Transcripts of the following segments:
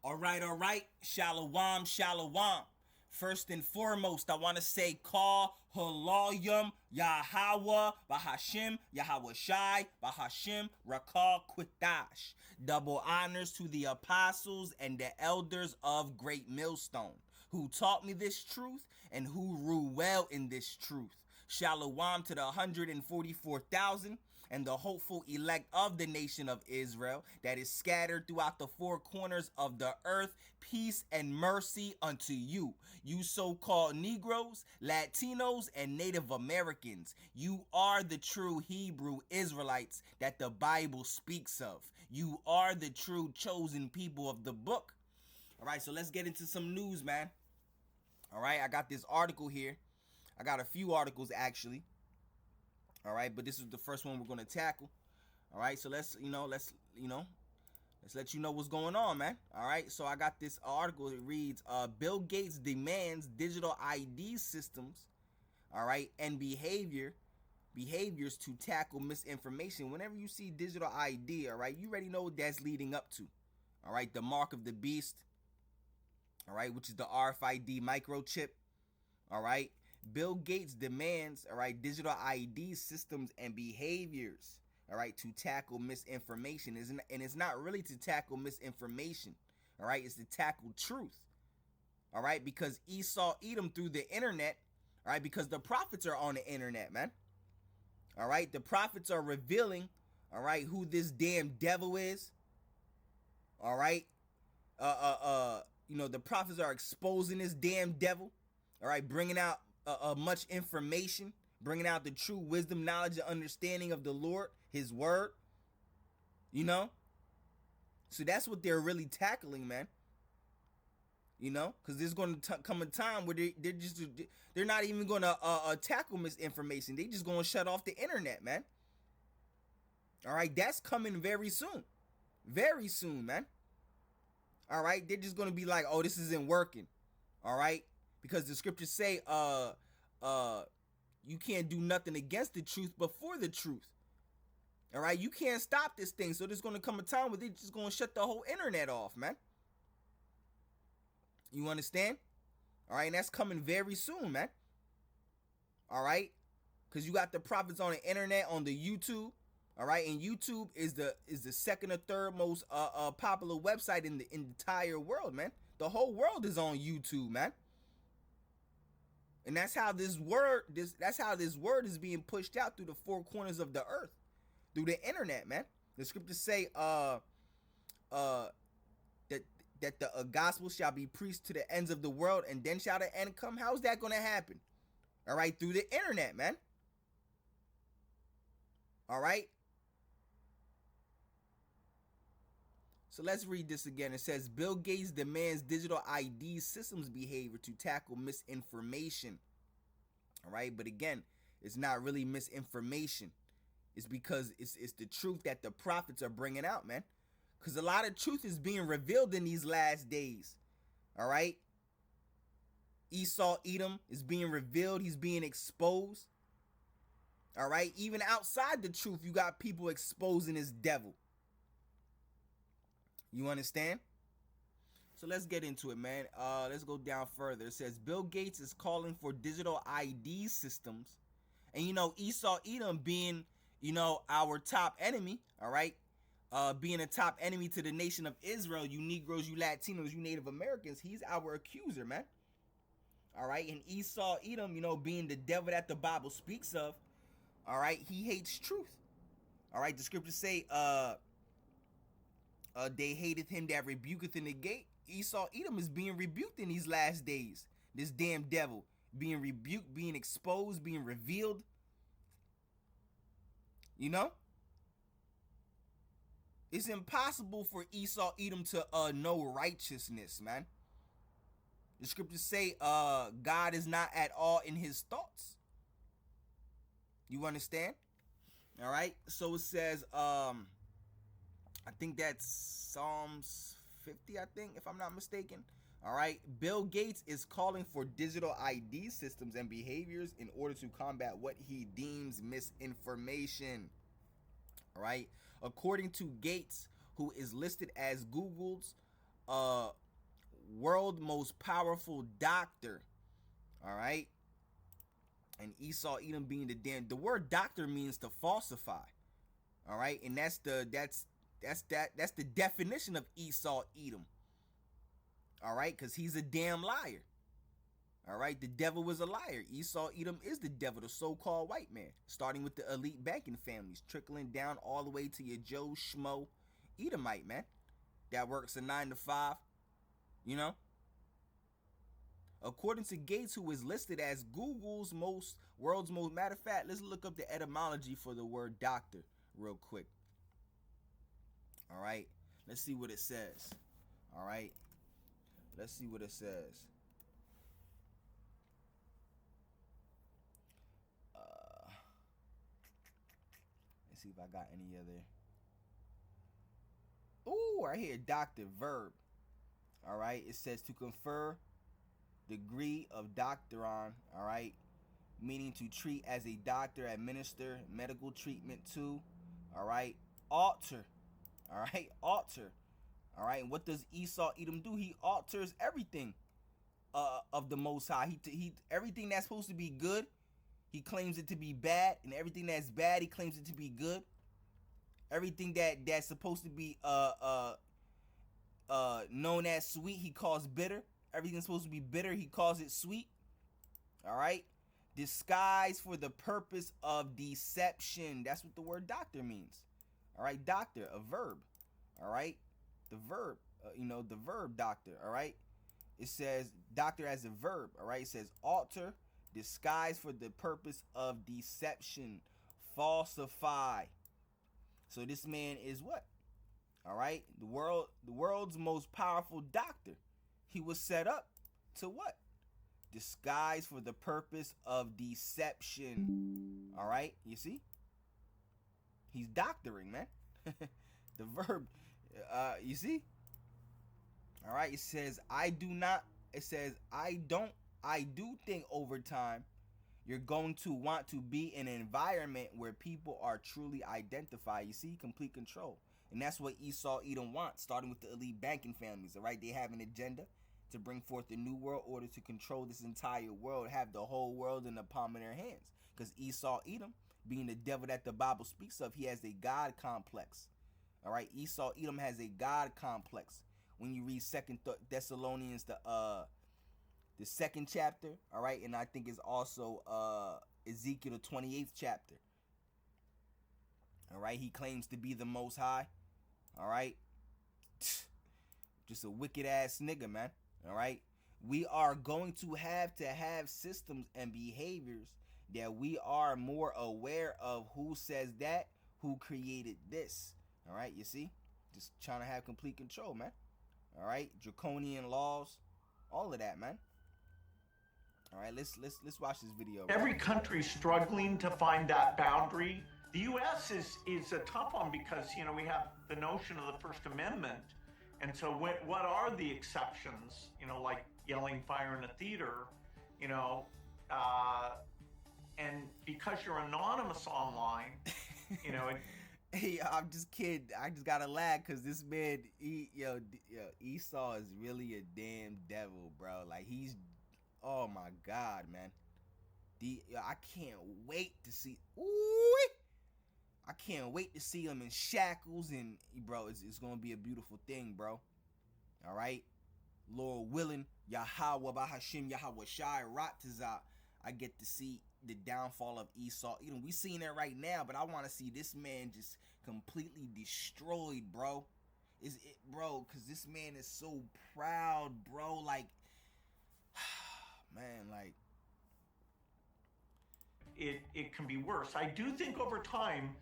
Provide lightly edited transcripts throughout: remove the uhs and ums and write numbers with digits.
All right. Shalom, shalom. First and foremost, I want to say call Halayim Yahweh Bahashim Yahweh Shai Bahashim Rakal Quitash. Double honors to the apostles and the elders of Great Millstone, who taught me this truth and who rule well in this truth. Shalom to the 144,000 and the hopeful elect of the nation of Israel that is scattered throughout the four corners of the earth. Peace and mercy unto you, you so-called Negroes, Latinos, and Native Americans. You are the true Hebrew Israelites that the Bible speaks of. You are the true chosen people of the book. All right, so let's get into some news, man. All right, I got this article here. I got a few articles actually. All right, but this is the first one we're going to tackle. All right, so let's let you know what's going on, man. All right, so I got this article. It reads, Bill Gates demands digital ID systems, all right, and behaviors to tackle misinformation. Whenever you see digital ID, all right, you already know what that's leading up to. All right, the mark of the beast, all right, which is the RFID microchip. All right, Bill Gates demands, all right, digital ID systems and behaviors, all right, to tackle misinformation. And it's not really to tackle misinformation, all right, it's to tackle truth, all right, because Esau Edom through the internet, all right, because the prophets are on the internet, man, all right, the prophets are revealing, all right, who this damn devil is, all right, the prophets are exposing this damn devil, all right, bringing out much information, bringing out the true wisdom, knowledge, and understanding of the Lord, His Word. So that's what they're really tackling, man. Because there's going to come a time where they're not even going to tackle misinformation. They just going to shut off the internet, man. All right, that's coming very soon, man. All right, they're just going to be like, oh, this isn't working. All right, because the scriptures say you can't do nothing against the truth but for the truth. All right, you can't stop this thing. So there's going to come a time where they're just going to shut the whole internet off, man. You understand? All right, and that's coming very soon, man. All right, because you got the prophets on the internet, on the YouTube. All right, and YouTube is the second or third most popular website in the entire world, man. The whole world is on YouTube, man. And that's how this word is being pushed out through the four corners of the earth, through the internet, man. The scriptures say that the gospel shall be preached to the ends of the world, and then shall the end come. How's that going to happen? All right, through the internet, man. All right. So let's read this again. It says, Bill Gates demands digital ID systems behavior to tackle misinformation. All right, but again, it's not really misinformation. It's because it's the truth that the prophets are bringing out, man. Because a lot of truth is being revealed in these last days. All right. Esau Edom is being revealed. He's being exposed. All right. Even outside the truth, you got people exposing this devil. You understand? So let's get into it, man. Let's go down further. It says Bill Gates is calling for digital ID systems. And, Esau Edom being, our top enemy, all right? Being a top enemy to the nation of Israel, you Negroes, you Latinos, you Native Americans, he's our accuser, man. All right? And Esau Edom, being the devil that the Bible speaks of, all right? He hates truth. All right? The scriptures say, they hateth him that rebuketh in the gate. Esau Edom is being rebuked in these last days. This damn devil being rebuked, being exposed, being revealed. It's impossible for Esau Edom to know righteousness, man. The scriptures say God is not at all in his thoughts. You understand? All right. So it says I think that's Psalms 50, I think, if I'm not mistaken. All right. Bill Gates is calling for digital ID systems and behaviors in order to combat what he deems misinformation. All right. According to Gates, who is listed as Google's world most powerful doctor. All right. And Esau Edom being the word doctor means to falsify. All right. And that's the definition of Esau Edom. All right. Because he's a damn liar. All right, the devil was a liar. Esau Edom is the devil, the so-called white man, starting with the elite banking families, trickling down all the way to your Joe Schmo Edomite, man, that works a 9 to 5, you know. According to Gates, who is listed as Google's world's most, matter of fact, let's look up the etymology for the word doctor real quick. All right, let's see what it says. All right, let's see what it says. See if I got any other. Ooh, right here, doctor, verb. All right, it says to confer degree of doctoron. All right, meaning to treat as a doctor, administer medical treatment to. All right, alter. All right, alter. All right, and what does Esau Edom do? He alters everything of the Most High. He everything that's supposed to be good, he claims it to be bad, and everything that's bad, he claims it to be good. Everything that's supposed to be known as sweet, he calls bitter. Everything supposed to be bitter, he calls it sweet. All right? Disguise for the purpose of deception. That's what the word doctor means. All right? Doctor, a verb. All right? The verb, the verb doctor. All right? It says doctor as a verb. All right? It says alter, disguise for the purpose of deception, falsify. So this man is what? All right, the world's most powerful doctor. He was set up to what? Disguise for the purpose of deception. All right, you see? He's doctoring, man. The verb, you see? All right, it says I do think over time you're going to want to be in an environment where people are truly identified. You see, complete control. And that's what Esau Edom wants, starting with the elite banking families, all right? They have an agenda to bring forth a new world order to control this entire world, have the whole world in the palm of their hands. Because Esau Edom, being the devil that the Bible speaks of, he has a God complex, all right? Esau Edom has a God complex. When you read 2 Thessalonians, the second chapter, all right, and I think it's also Ezekiel, the 28th chapter. All right, he claims to be the Most High. All right, just a wicked ass nigga, man. All right, we are going to have systems and behaviors that we are more aware of who says that, who created this. All right, you see, just trying to have complete control, man. All right, draconian laws, all of that, man. All right, let's watch this video. Every country struggling to find that boundary. The U.S. is a tough one because, we have the notion of the First Amendment. And so what are the exceptions, like yelling fire in a theater, and because you're anonymous online, Hey, I'm just kidding. I just gotta laugh because this man, Esau is really a damn devil, bro. Like oh my God, man. I can't wait to see. I can't wait to see him in shackles, and bro, it's gonna be a beautiful thing, bro. All right, Lord willing, Yahweh Bahashim Yahweh Shai Ratazah, I get to see the downfall of Esau. We seeing it right now, but I want to see this man just completely destroyed, bro. Is it, bro? Because this man is so proud, bro. Like, man, like. It can be worse. I do think over time,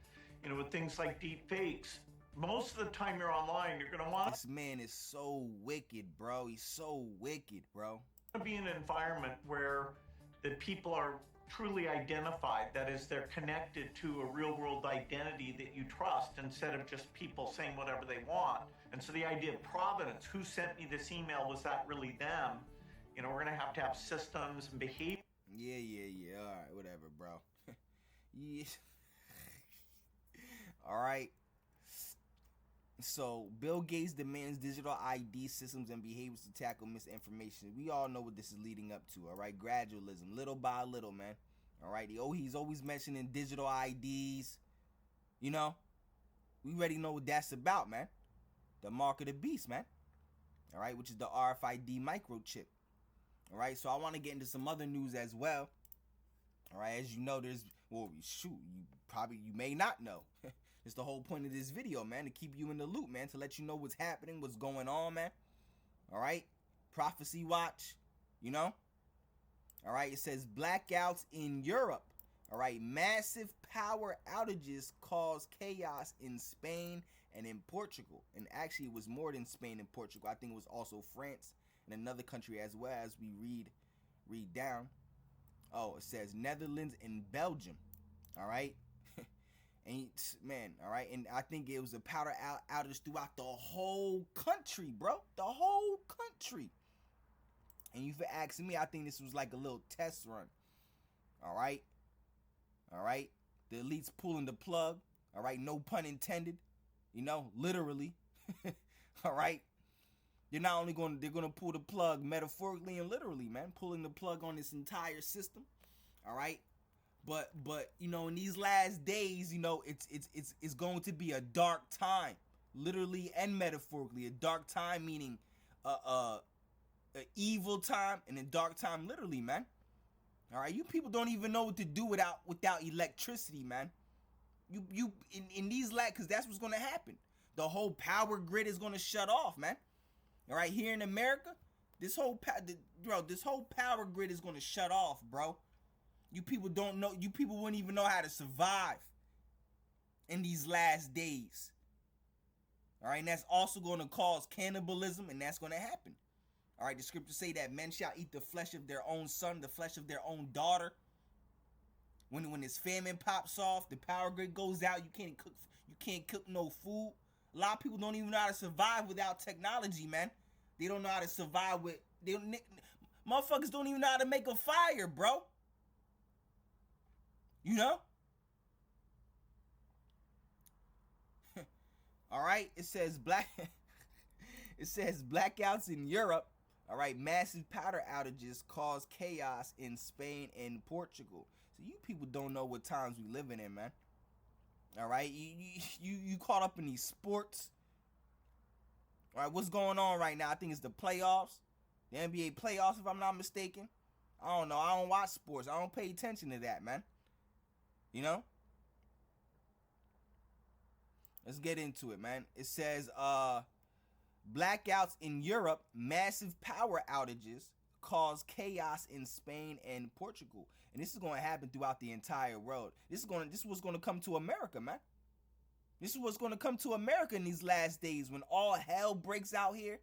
with things like deep fakes, most of the time you're online, you're going to want... This man is so wicked, bro. He's so wicked, bro. To be in an environment where the people are truly identified, that is, they're connected to a real-world identity that you trust instead of just people saying whatever they want. And so the idea of provenance, who sent me this email, was that really them? We're going to have systems and behavior. Yeah. All right, whatever, bro. Yeah. All right. So Bill Gates demands digital ID systems and behaviors to tackle misinformation. We all know what this is leading up to, all right? Gradualism, little by little, man. All right, he's always mentioning digital IDs. You know, we already know what that's about, man. The mark of the beast, man. All right, which is the RFID microchip. All right, so I want to get into some other news as well. All right, as you know, you may not know. It's the whole point of this video, man, to keep you in the loop, man, to let you know what's happening, what's going on, man. All right, prophecy watch, you know. All right, it says blackouts in Europe. All right, massive power outages cause chaos in Spain and in Portugal. And actually, it was more than Spain and Portugal. I think it was also France and another country as well, as we read down. Oh, it says Netherlands and Belgium. All right. And man, all right. And I think it was a power outage throughout the whole country, bro. The whole country. And you for asking me, I think this was like a little test run. All right. All right. The elites pulling the plug. All right. No pun intended. You know, literally. All right. They're going to pull the plug metaphorically and literally, man, pulling the plug on this entire system. All right. But you know, in these last days, you know, it's going to be a dark time, literally and metaphorically. A dark time meaning a evil time, and a dark time literally, man. All right, you people don't even know what to do without electricity, man. You in these because that's what's going to happen. The whole power grid is going to shut off, man. All right, here in America, this whole power grid is going to shut off, bro. You people don't know. You people wouldn't even know how to survive in these last days. All right, and that's also going to cause cannibalism, and that's going to happen. All right, the scriptures say that men shall eat the flesh of their own son, the flesh of their own daughter. When this famine pops off, the power grid goes out. You can't cook no food. A lot of people don't even know how to survive without technology, man. They don't know how to survive motherfuckers don't even know how to make a fire, bro. You know? All right, it says blackouts in Europe. All right, massive power outages cause chaos in Spain and Portugal. So you people don't know what times we living in, man. All right, you caught up in these sports. All right, what's going on right now? I think it's the playoffs, the NBA playoffs, if I'm not mistaken. I don't know. I don't watch sports. I don't pay attention to that, man. You know? Let's get into it, man. It says blackouts in Europe, massive power outages cause chaos in Spain and Portugal. And this is going to happen throughout the entire world. This is what's going to come to America, man. This is what's going to come to America in these last days when all hell breaks out here.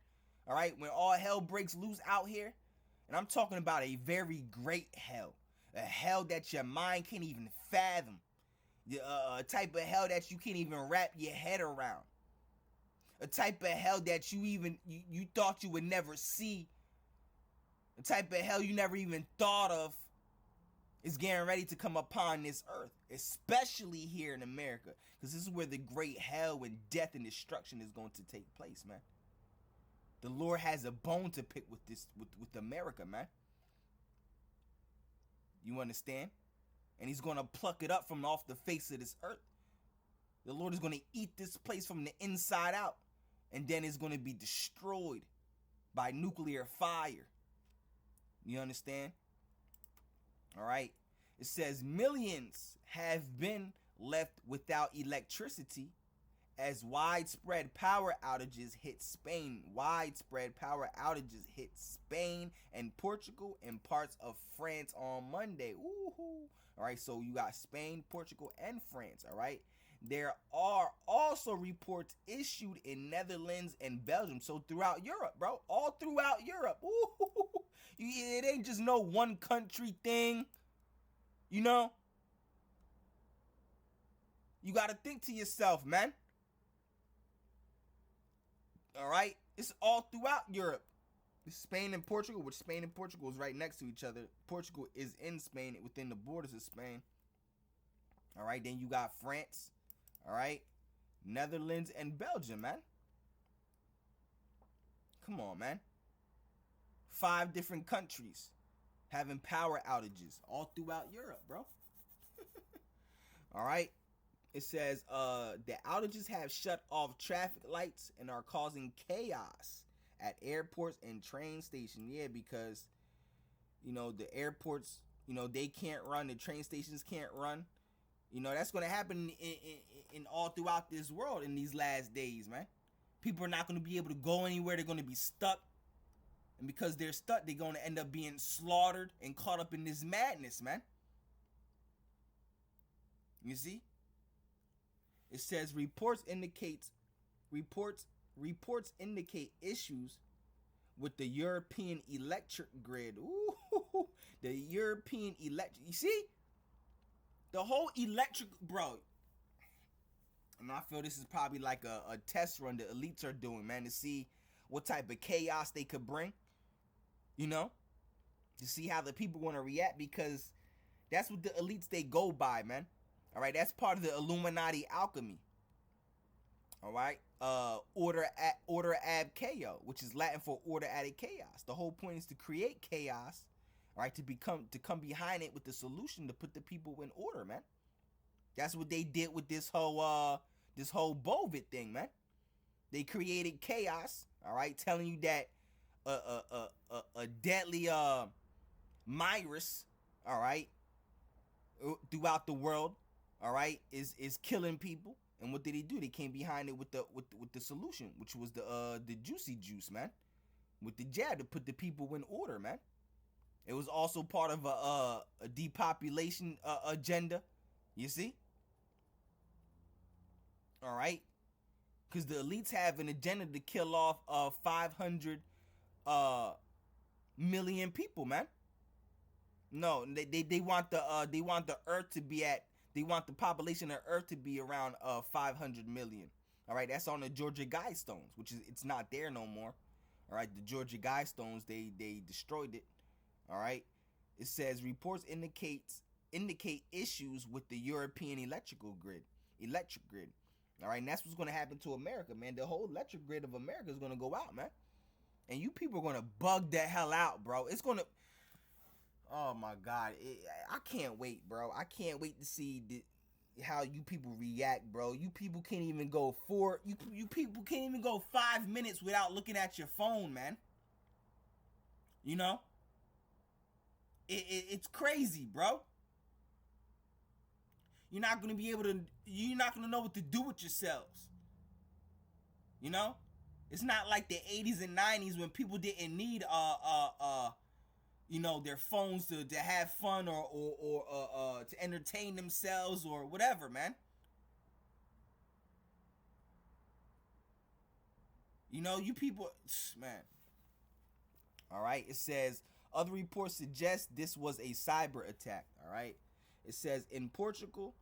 All right, when all hell breaks loose out here. And I'm talking about a very great hell. A hell that your mind can't even fathom. A type of hell that you can't even wrap your head around. A type of hell that you thought you would never see. A type of hell you never even thought of is getting ready to come upon this earth, especially here in America, because this is where the great hell and death and destruction is going to take place, man. The Lord has a bone to pick with with America, man. You understand? And he's going to pluck it up from off the face of this earth. The Lord is going to eat this place from the inside out, and then it's going to be destroyed by nuclear fire. You understand? All right. It says millions have been left without electricity as widespread power outages hit Spain. Widespread power outages hit Spain and Portugal and parts of France on Monday. Woohoo. All right. So you got Spain, Portugal, and France. All right. There are also reports issued in Netherlands and Belgium. So throughout Europe, bro. All throughout Europe. Ooh. It ain't just no one country thing. You know? You got to think to yourself, man. All right? It's all throughout Europe. It's Spain and Portugal, which Spain and Portugal is right next to each other. Portugal is in Spain, within the borders of Spain. All right? Then you got France. All right? Netherlands, and Belgium, man. Come on, man. 5 different countries having power outages all throughout Europe, bro. All right. It says the outages have shut off traffic lights and are causing chaos at airports and train stations. Yeah, because the airports, they can't run, the train stations can't run. That's going to happen in all throughout this world in these last days, man. People are not going to be able to go anywhere. They're going to be stuck. And because they're stuck, they're going to end up being slaughtered and caught up in this madness, man. You see? It says reports indicate issues with the European electric grid. Ooh, the European electric. You see? The whole electric, bro. And I feel this is probably like a test run the elites are doing, man, to see what type of chaos they could bring. To see how the people want to react, because that's what the elites, they go by, man. All right, that's part of the Illuminati alchemy. All right, order ab chaos, which is Latin for order added chaos. The whole point is to create chaos, all right, to come behind it with the solution to put the people in order, man. That's what they did with this whole Bovid thing, man. They created chaos, all right, telling you that a deadly virus, all right, throughout the world, all right, is killing people. And what did he do? They came behind it with the solution, which was the juicy juice, man, with the jab to put the people in order, man. It was also part of a depopulation agenda. You see? All right, because the elites have an agenda to kill off 500 million people, man. No, they want the Earth to be at. They want the population of Earth to be around 500 million. All right, that's on the Georgia Guidestones, which is, it's not there no more. All right, the Georgia Guidestones, they destroyed it. All right, it says reports indicate issues with the European electric grid. All right, and that's what's going to happen to America, man. The whole electric grid of America is going to go out, man. And you people are going to bug the hell out, bro. It's going to... Oh, my God. I can't wait, bro. I can't wait to see how you people react, bro. You people can't even go you people can't even go 5 minutes without looking at your phone, man. It's crazy, bro. You're not going to know what to do with yourselves. It's not like the 80s and 90s when people didn't need their phones to have fun or to entertain themselves or whatever, man. You people, man. All right, it says other reports suggest this was a cyber attack. All right, it says in Portugal,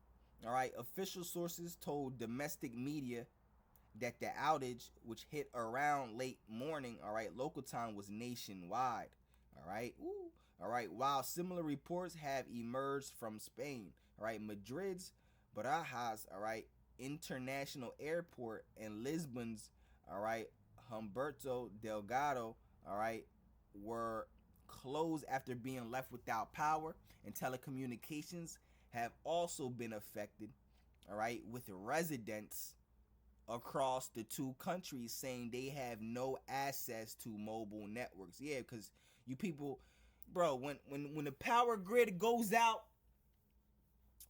all right, official sources told domestic media that the outage, which hit around late morning, all right, local time, was nationwide. All right, all right. While similar reports have emerged from Spain, all right, Madrid's Barajas, all right, international airport, and Lisbon's, all right, Humberto Delgado, all right, were closed after being left without power, and telecommunications have also been affected, all right, with residents across the two countries saying they have no access to mobile networks. Yeah, because you people, bro, when the power grid goes out,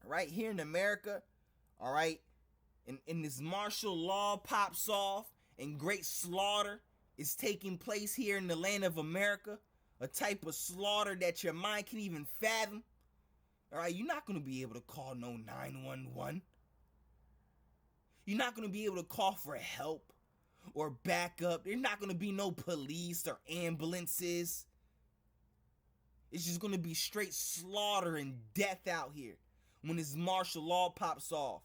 right here in America, all right, and this martial law pops off and great slaughter is taking place here in the land of America, a type of slaughter that your mind can even fathom, all right, you're not going to be able to call no 911. You're not going to be able to call for help or backup. There's not going to be no police or ambulances. It's just going to be straight slaughter and death out here when this martial law pops off.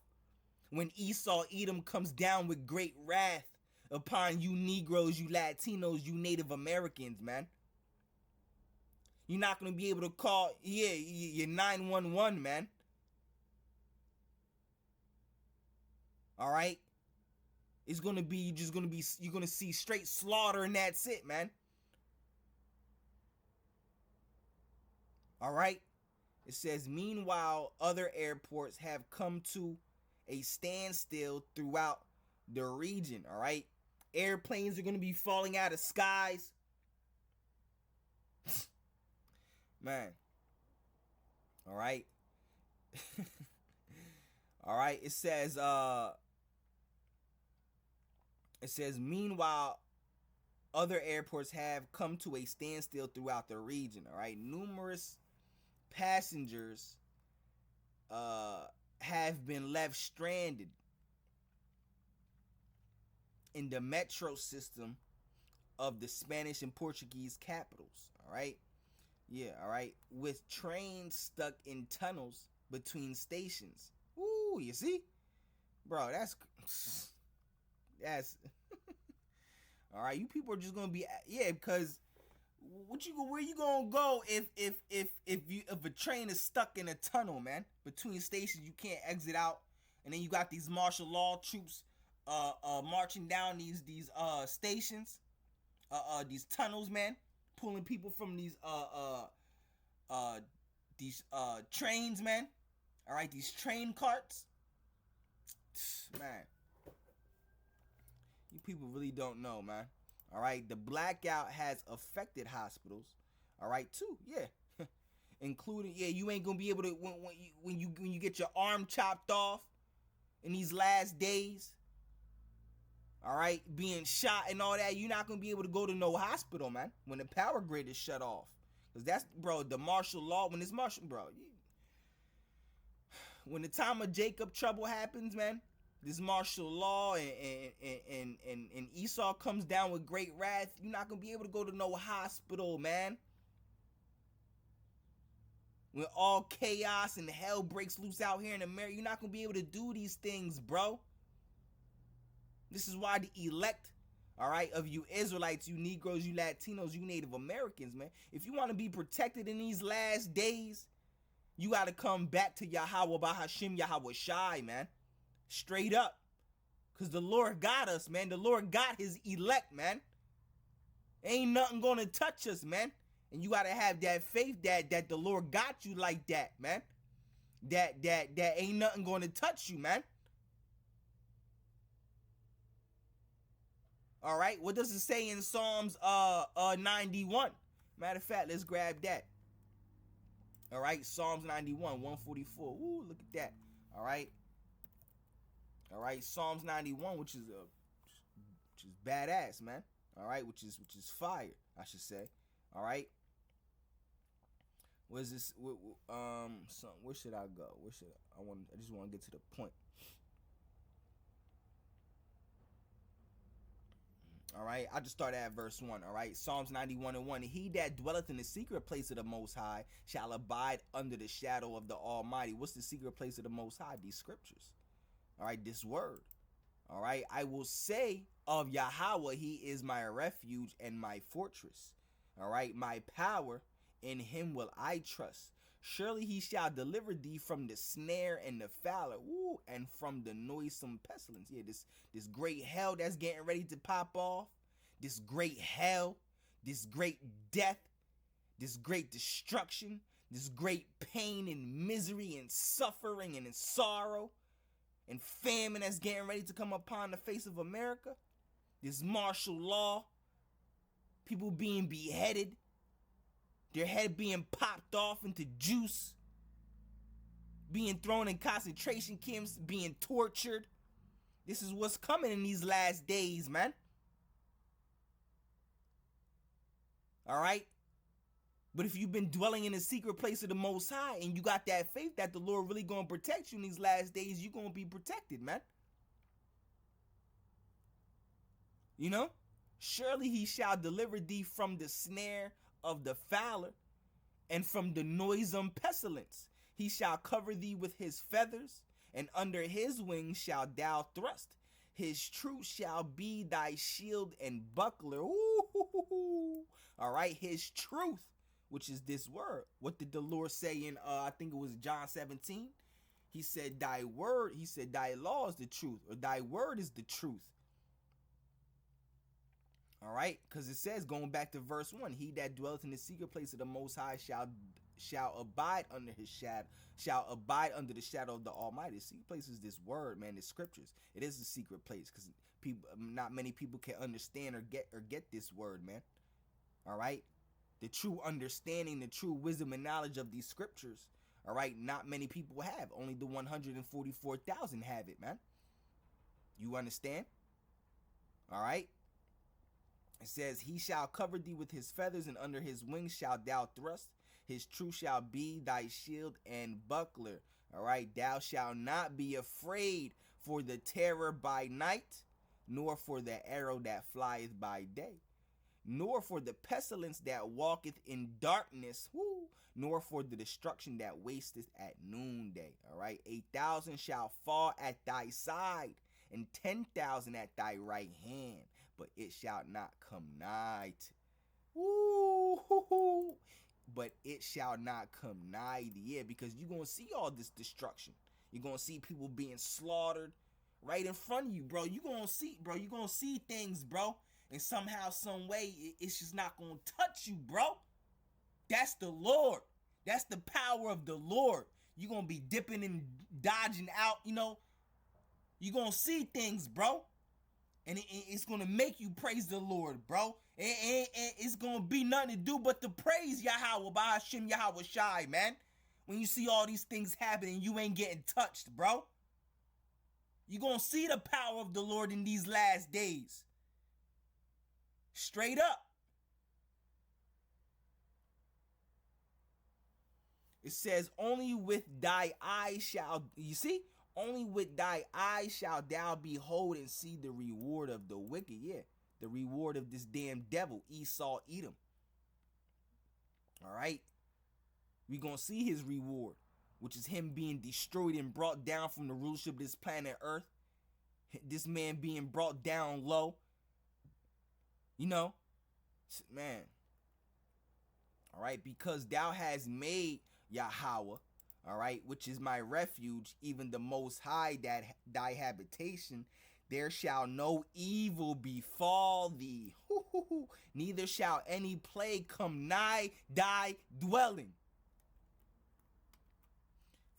When Esau Edom comes down with great wrath upon you Negroes, you Latinos, you Native Americans, man. You're not going to be able to call, your 911, man. All right? It's gonna be you're gonna see straight slaughter, and that's it, man. All right. It says, meanwhile, other airports have come to a standstill throughout the region. All right. Airplanes are gonna be falling out of skies, man. All right. All right. It says meanwhile other airports have come to a standstill throughout the region. All right. Numerous passengers have been left stranded in the metro system of the Spanish and Portuguese capitals. All right. Yeah, all right. With trains stuck in tunnels between stations. Ooh, you see? Bro, that's all right. You people are just gonna be, yeah, because where you gonna go if a train is stuck in a tunnel, man? Between stations, you can't exit out, and then you got these martial law troops marching down these stations, these tunnels, man, pulling people from these trains, man. All right, these train carts, man. You people really don't know, man. All right, the blackout has affected hospitals. All right, too. Yeah, including, yeah, you ain't gonna be able to when you get your arm chopped off in these last days. All right, being shot and all that, you're not gonna be able to go to no hospital, man, when the power grid is shut off. Cause that's, bro, the martial law. When it's martial, bro, when the time of Jacob trouble happens, man, this martial law and Esau comes down with great wrath, you're not gonna be able to go to no hospital, man. When all chaos and hell breaks loose out here in America, you're not gonna be able to do these things, bro. This is why the elect, all right, of you Israelites, you Negroes, you Latinos, you Native Americans, man, if you want to be protected in these last days, you got to come back to Yahweh Bahashim Yahweh Shai, man. Straight up. Because the Lord got us, man. The Lord got his elect, man. Ain't nothing going to touch us, man. And you got to have that faith that the Lord got you like that, man. That ain't nothing going to touch you, man. All right, what does it say in Psalms 91? Matter of fact, let's grab that. All right, Psalms 91, 144. Ooh, look at that. All right. All right, Psalms 91, which is badass, man. All right, which is fire, I should say. All right. What is this? Where should I go? I just want to get to the point. All right, I just started at verse 1. All right, Psalms 91 and 1. He that dwelleth in the secret place of the Most High shall abide under the shadow of the Almighty. What's the secret place of the Most High? These scriptures. All right, this word. All right, I will say of Yahweh, he is my refuge and my fortress. All right, my power, in him will I trust. Surely he shall deliver thee from the snare and the fowler, and from the noisome pestilence. Yeah, this great hell that's getting ready to pop off. This great hell, this great death, this great destruction, this great pain and misery and suffering and sorrow and famine that's getting ready to come upon the face of America. This martial law, people being beheaded, their head being popped off into juice, being thrown in concentration camps, being tortured. This is what's coming in these last days, man. All right? But if you've been dwelling in the secret place of the Most High and you got that faith that the Lord really going to protect you in these last days, you're going to be protected, man. You know? Surely he shall deliver thee from the snare of the fowler and from the noisome pestilence. He shall cover thee with his feathers, and under his wings shalt thou thrust. His truth shall be thy shield and buckler. Ooh. All right, his truth, which is this word. What did the Lord say in, I think it was John 17? He said, thy word, he said, thy law is the truth, or thy word is the truth. All right, because it says, going back to verse 1, he that dwelleth in the secret place of the Most High shall abide under his shadow, shall abide under the shadow of the Almighty. The secret place is this word, man, the scriptures. It is a secret place because people, not many people can understand or get this word, man. All right, the true understanding, the true wisdom and knowledge of these scriptures. All right, not many people have. Only the 144,000 have it, man. You understand? All right. It says, he shall cover thee with his feathers, and under his wings shalt thou thrust. His truth shall be thy shield and buckler. All right, thou shalt not be afraid for the terror by night, nor for the arrow that flieth by day, nor for the pestilence that walketh in darkness, nor for the destruction that wasteth at noonday. All right, 8,000 shall fall at thy side, and 10,000 at thy right hand, but it shall not come nigh. But it shall not come nigh thee. Yeah, because you're gonna see all this destruction. You're gonna see people being slaughtered right in front of you, bro. You're gonna see things, bro. And somehow, some way, it's just not gonna touch you, bro. That's the Lord. That's the power of the Lord. You're gonna be dipping and dodging out, You're gonna see things, bro. And it's gonna make you praise the Lord, bro. And it's gonna be nothing to do but to praise Yahweh, by Hashem Yahweh Shai, man. When you see all these things happening, you ain't getting touched, bro. You're gonna see the power of the Lord in these last days. Straight up. It says, only with thy eyes shall, you see? Only with thy eyes shall thou behold and see the reward of the wicked. Yeah, the reward of this damn devil, Esau, Edom. All right? We're going to see his reward, which is him being destroyed and brought down from the rulership of this planet Earth. This man being brought down low. Man. All right, because thou hast made Yahweh, all right, which is my refuge, even the Most High, that thy habitation, there shall no evil befall thee. Neither shall any plague come nigh thy dwelling.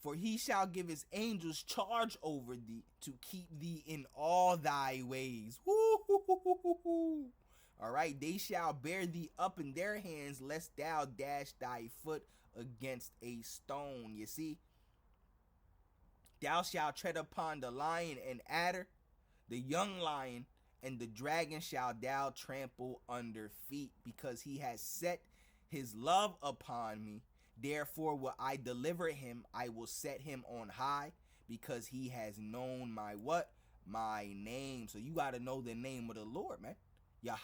For he shall give his angels charge over thee, to keep thee in all thy ways. All right, they shall bear thee up in their hands, lest thou dash thy foot against a stone. You see? Thou shalt tread upon the lion and adder, the young lion, and the dragon shalt thou trample under feet, because he has set his love upon me. Therefore will I deliver him. I will set him on high, because he has known my what? My name. So you got to know the name of the Lord, man. Yahweh.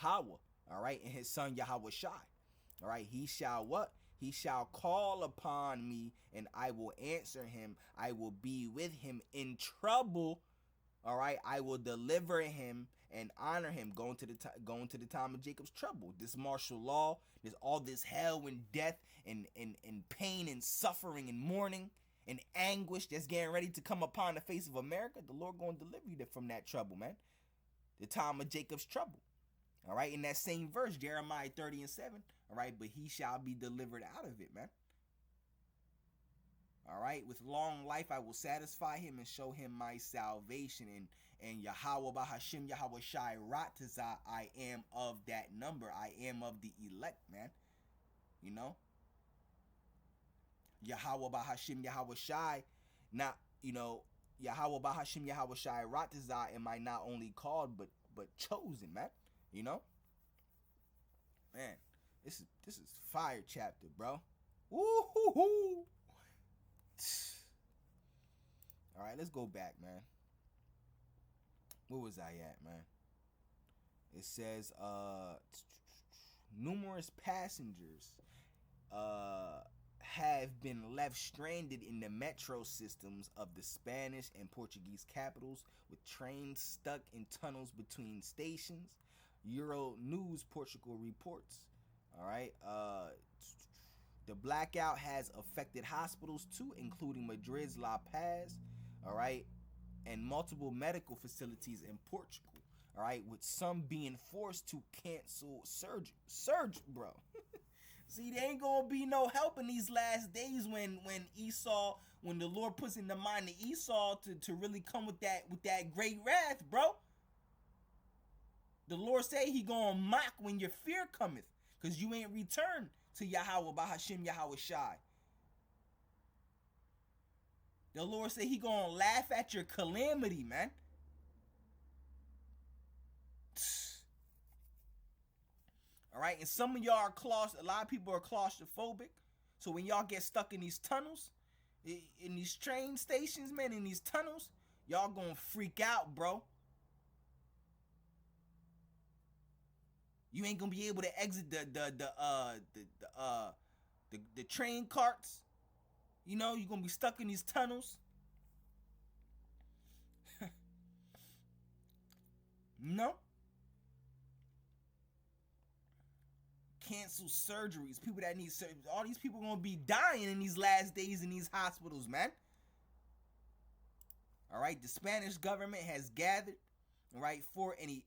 All right. And his son Yahweh Shai. All right. He shall what? He shall call upon me, and I will answer him. I will be with him in trouble. All right, I will deliver him and honor him. Going to the time of Jacob's trouble. This martial law, there's all this hell and death and pain and suffering and mourning and anguish that's getting ready to come upon the face of America. The Lord going to deliver you from that trouble, man. The time of Jacob's trouble. All right, in that same verse, Jeremiah 30:7. All right, but he shall be delivered out of it, man. All right, with long life I will satisfy him and show him my salvation. And Yahweh by Hashem Yahweh Shai Ratazah, I am of that number. I am of the elect, man. Yahweh by Hashem Yahweh Shai, not, Yahweh by Hashem Yahweh Shai Ratazah, am I not only called but chosen, man. Man, this is fire chapter, bro. Woo-hoo-hoo. All right, let's go back, man. Where was I at, man? It says numerous passengers have been left stranded in the metro systems of the Spanish and Portuguese capitals, with trains stuck in tunnels between stations. Euro News Portugal reports. All right. The blackout has affected hospitals too, including Madrid's La Paz, all right, and multiple medical facilities in Portugal. All right, with some being forced to cancel surge, bro. See, there ain't gonna be no help in these last days when Esau, when the Lord puts in the mind of Esau to really come with that great wrath, bro. The Lord say he gonna mock when your fear cometh, cause you ain't returned to Yahweh by Hashem Yahweh Shai. The Lord say he gonna laugh at your calamity, man. All right, and some of y'all are a lot of people are claustrophobic. So when y'all get stuck in these tunnels, in these train stations, man, in these tunnels, y'all gonna freak out, bro. You ain't gonna be able to exit the train carts. You know, you're gonna be stuck in these tunnels. No. Cancel surgeries. People that need surgery. All these people gonna be dying in these last days in these hospitals, man. All right, the Spanish government has gathered, right, for an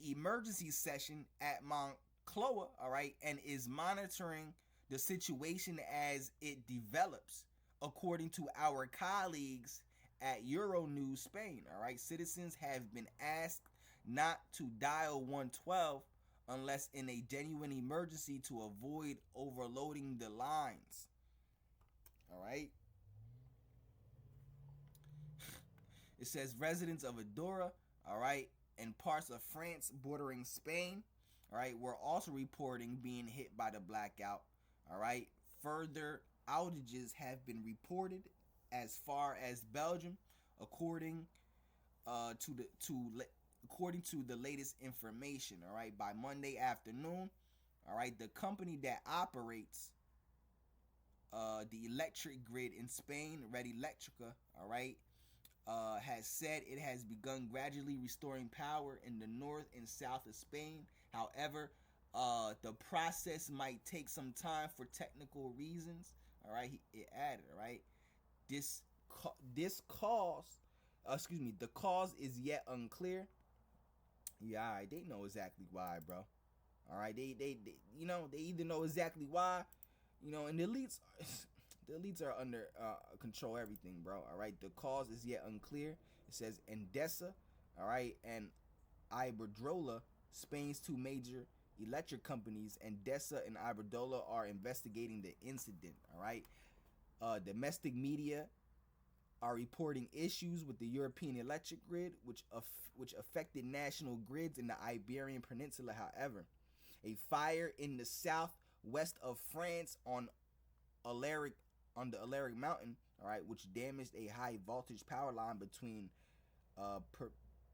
emergency session at Moncloa, all right, and is monitoring the situation as it develops, according to our colleagues at Euronews Spain. All right, citizens have been asked not to dial 112 unless in a genuine emergency to avoid overloading the lines. All right. It says residents of Andorra, all right, and parts of France bordering Spain, all right, were also reporting being hit by the blackout. All right. Further outages have been reported as far as Belgium, according to the latest information. All right, by Monday afternoon, all right, the company that operates the electric grid in Spain, Red Electrica, all right, has said it has begun gradually restoring power in the north and south of Spain. However, the process might take some time for technical reasons. All right, it added. All right, the cause is yet unclear. Yeah, all right, they know exactly why, bro. All right, they they either know exactly why, and the elites are under control everything, bro. All right, the cause is yet unclear. It says Endesa, all right, and Iberdrola, Spain's two major electric companies, Endesa and Iberdrola, are investigating the incident. All right, domestic media are reporting issues with the European electric grid, which affected national grids in the Iberian Peninsula. However, a fire in the southwest of France on the Alaric Mountain, all right, which damaged a high voltage power line between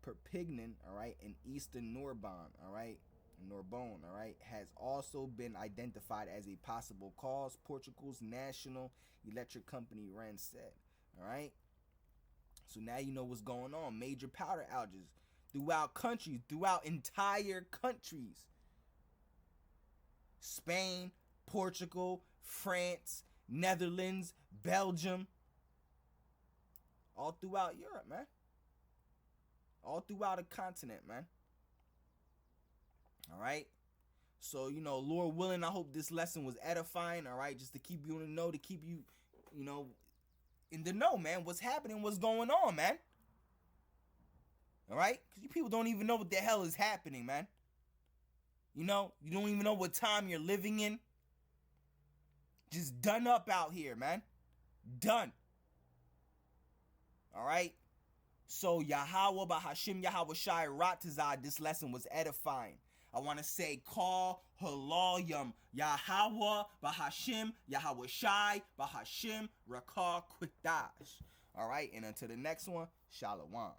Perpignan, all right, and eastern Narbonne, all right, has also been identified as a possible cause. Portugal's national electric company REN said. All right. So now you know what's going on. Major power outages throughout entire countries. Spain, Portugal, France, Netherlands, Belgium. All throughout Europe, man. All throughout the continent, man. All right. So, Lord willing, I hope this lesson was edifying, all right? Just to keep you in the know, to keep you, in the know, man. What's happening, what's going on, man. All right? Because you people don't even know what the hell is happening, man. You don't even know what time you're living in. Just done up out here, man. Done. All right? So, Yahweh, Bahashim, Yahweh Shai, Ratazah, this lesson was edifying. I want to say, call Halalyam, Yahweh, Bahashim, Yahweh Shai, Bahashim, Rakah, Quitash. All right, and until the next one, Shalom.